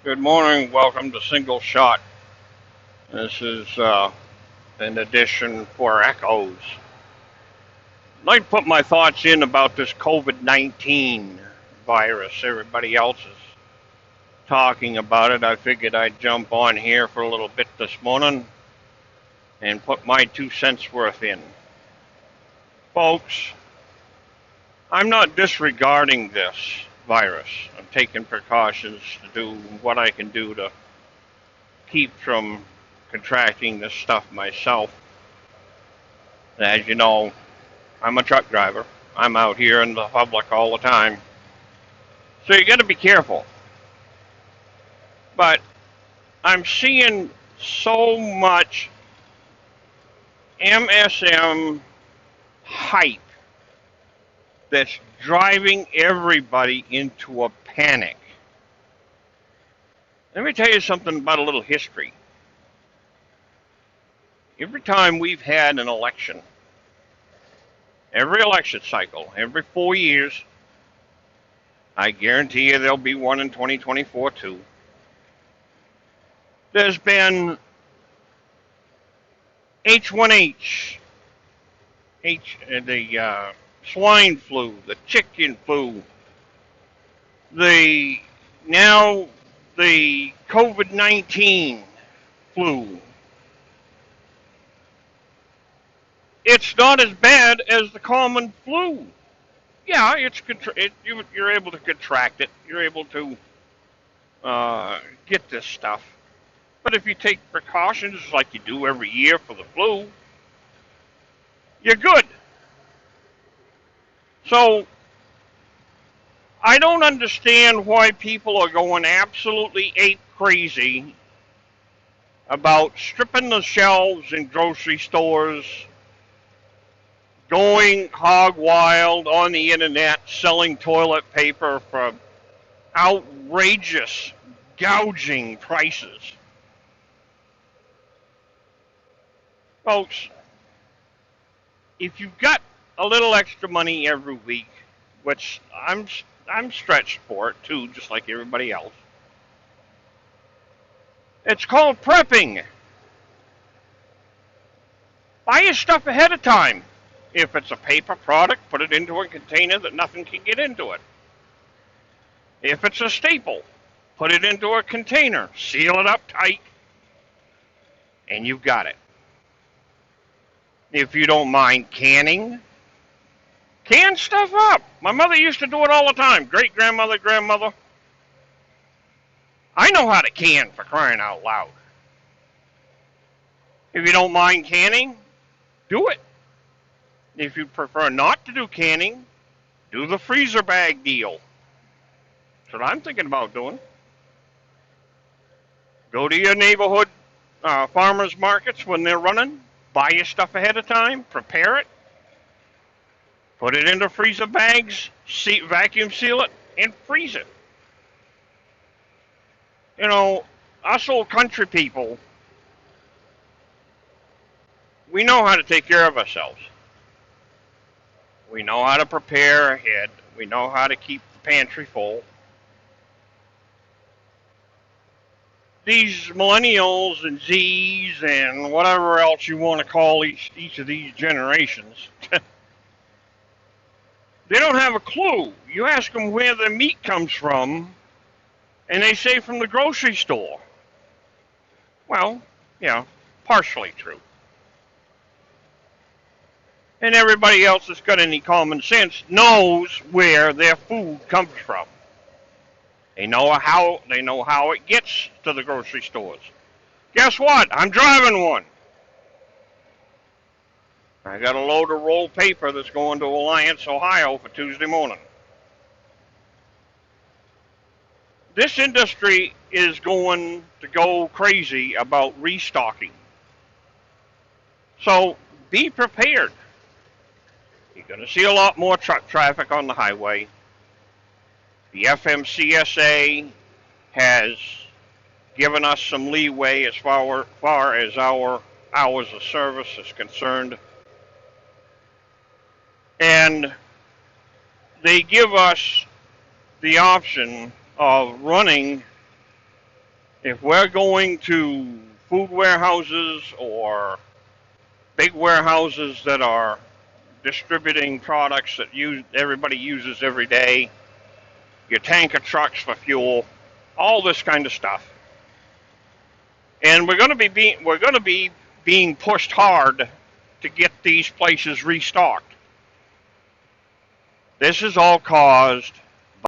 Good morning. Welcome to Single Shot. This is an edition for Echoes. I'd like to put my thoughts in about this COVID-19 virus. Everybody else is talking about it. I figured I'd jump on here for a little bit this morning and put my 2 cents worth in. Folks, I'm not disregarding this virus. I'm taking precautions to do what I can do to keep from contracting this stuff myself. As you know, I'm a truck driver. I'm out here in the public all the time. So you got to be careful. But I'm seeing so much MSM hype that's driving everybody into a panic. Let me tell you something about a little history. Every time we've had an election, every election cycle, every 4 years, I guarantee you there'll be one in 2024 too. There's been H1H, the swine flu, the chicken flu, now the COVID-19 flu. It's not as bad as the common flu. Yeah, you're able to contract it. You're able to get this stuff. But if you take precautions like you do every year for the flu, you're good. So I don't understand why people are going absolutely ape crazy about stripping the shelves in grocery stores, going hog wild on the internet, selling toilet paper for outrageous, gouging prices. Folks, if you've got a little extra money every week, which I'm stretched for it too, just like everybody else, it's called prepping. Buy your stuff ahead of time. If it's a paper product, put it into a container that nothing can get into it. If it's a staple, put it into a container, seal it up tight, and you've got it. If you don't mind canning, can stuff up. My mother used to do it all the time. Great-grandmother, grandmother. I know how to can, for crying out loud. If you don't mind canning, do it. If you prefer not to do canning, do the freezer bag deal. That's what I'm thinking about doing. Go to your neighborhood farmers markets when they're running. Buy your stuff ahead of time. Prepare it. Put it into freezer bags. Vacuum seal it and freeze it. You know, us old country people, we know how to take care of ourselves. We know how to prepare ahead. We know how to keep the pantry full. These millennials and Zs and whatever else you want to call each of these generations, they don't have a clue. You ask them where the meat comes from, and they say from the grocery store. Well, yeah, partially true. And everybody else that's got any common sense knows where their food comes from. They know how it gets to the grocery stores. Guess what? I'm driving one. I got a load of rolled paper that's going to Alliance, Ohio for Tuesday morning. This industry is going to go crazy about restocking. So be prepared. You're going to see a lot more truck traffic on the highway. The FMCSA has given us some leeway as far as our hours of service is concerned. And they give us the option of running if we're going to food warehouses or big warehouses that are distributing products that everybody uses every day, your tanker trucks for fuel, all this kind of stuff. And we're going to be being pushed hard to get these places restocked. This is all caused